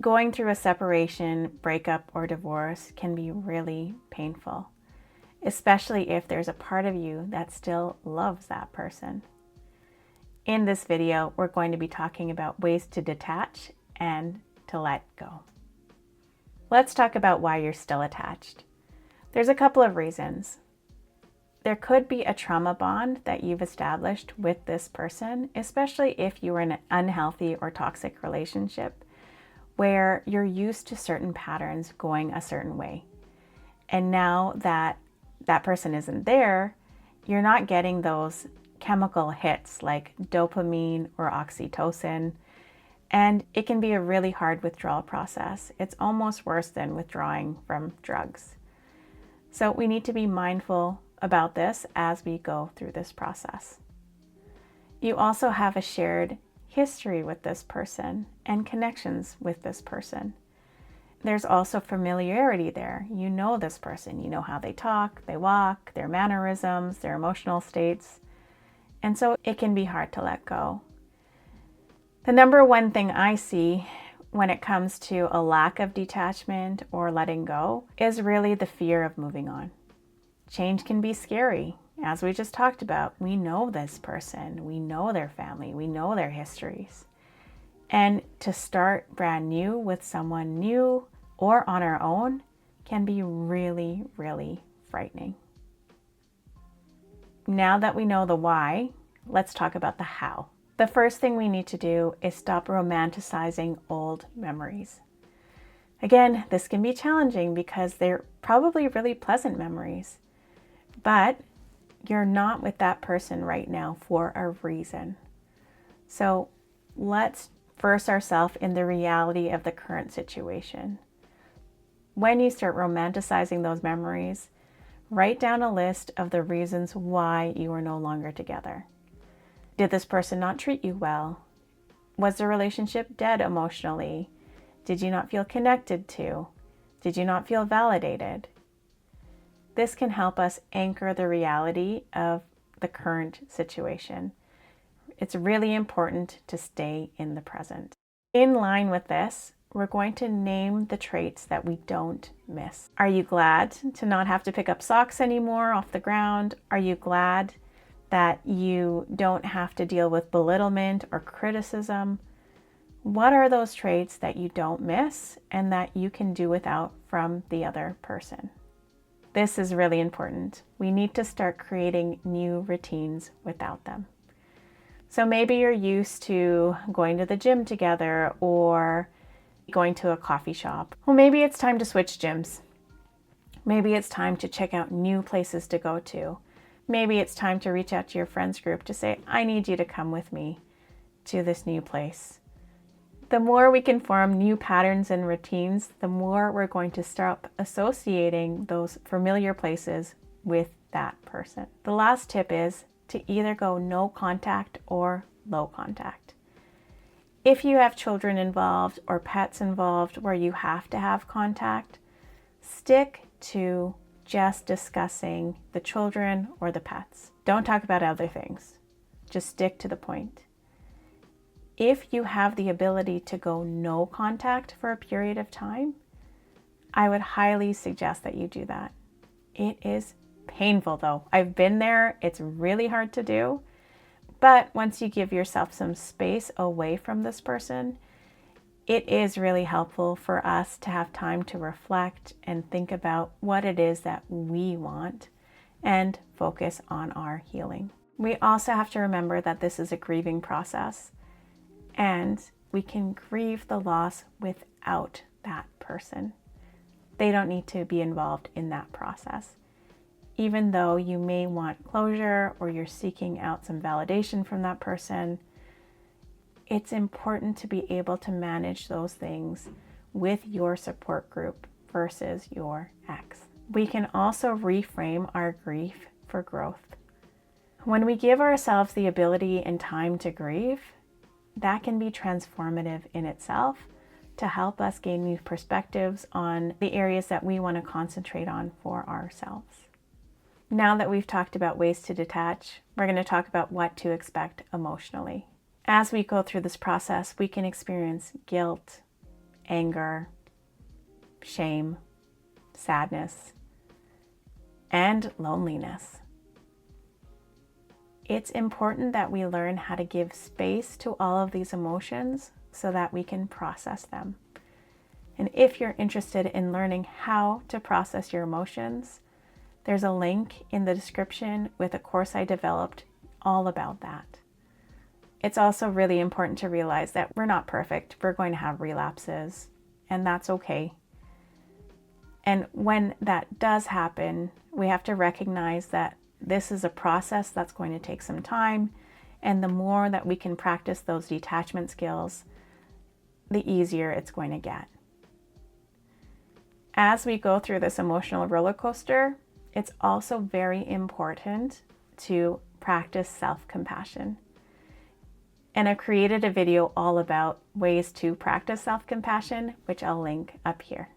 Going through a separation, breakup, or divorce can be really painful, especially if there's a part of you that still loves that person. In this video, we're going to be talking about ways to detach and to let go. Let's talk about why you're still attached. There's a couple of reasons. There could be a trauma bond that you've established with this person, especially if you were in an unhealthy or toxic relationship where you're used to certain patterns going a certain way. And now that that person isn't there, you're not getting those chemical hits like dopamine or oxytocin, and it can be a really hard withdrawal process. It's almost worse than withdrawing from drugs. So we need to be mindful about this as we go through this process. You also have a shared history with this person and connections with this person. There's also familiarity there. You know this person. You know how they talk, they walk, their mannerisms, their emotional states. And so it can be hard to let go. The number one thing I see when it comes to a lack of detachment or letting go is really the fear of moving on. Change can be scary. As we just talked about, we know this person, we know their family, we know their histories. And to start brand new with someone new or on our own can be really, really frightening. Now that we know the why, let's talk about the how. The first thing we need to do is stop romanticizing old memories. Again, this can be challenging because they're probably really pleasant memories, but you're not with that person right now for a reason. So let's verse ourselves in the reality of the current situation. When you start romanticizing those memories, write down a list of the reasons why you are no longer together. Did this person not treat you well? Was the relationship dead emotionally? Did you not feel connected to? Did you not feel validated? This can help us anchor the reality of the current situation. It's really important to stay in the present. In line with this, we're going to name the traits that we don't miss. Are you glad to not have to pick up socks anymore off the ground? Are you glad that you don't have to deal with belittlement or criticism? What are those traits that you don't miss and that you can do without from the other person? This is really important. We need to start creating new routines without them. So maybe you're used to going to the gym together or going to a coffee shop. Well, maybe it's time to switch gyms. Maybe it's time to check out new places to go to. Maybe it's time to reach out to your friends group to say, I need you to come with me to this new place. The more we can form new patterns and routines, the more we're going to start associating those familiar places with that person. The last tip is to either go no contact or low contact. If you have children involved or pets involved where you have to have contact, stick to just discussing the children or the pets. Don't talk about other things. Just stick to the point. If you have the ability to go no contact for a period of time, I would highly suggest that you do that. It is painful though. I've been there. It's really hard to do. But once you give yourself some space away from this person, it is really helpful for us to have time to reflect and think about what it is that we want and focus on our healing. We also have to remember that this is a grieving process and we can grieve the loss without that person. They don't need to be involved in that process. Even though you may want closure or you're seeking out some validation from that person, it's important to be able to manage those things with your support group versus your ex. We can also reframe our grief for growth. When we give ourselves the ability and time to grieve, that can be transformative in itself to help us gain new perspectives on the areas that we want to concentrate on for ourselves. Now that we've talked about ways to detach, we're going to talk about what to expect emotionally. As we go through this process, we can experience guilt, anger, shame, sadness, and loneliness. It's important that we learn how to give space to all of these emotions so that we can process them. And if you're interested in learning how to process your emotions, there's a link in the description with a course I developed all about that. It's also really important to realize that we're not perfect. We're going to have relapses, and that's okay. And when that does happen, we have to recognize that this is a process that's going to take some time, and the more that we can practice those detachment skills, the easier it's going to get. As we go through this emotional roller coaster, it's also very important to practice self-compassion. And I've created a video all about ways to practice self-compassion, which I'll link up here.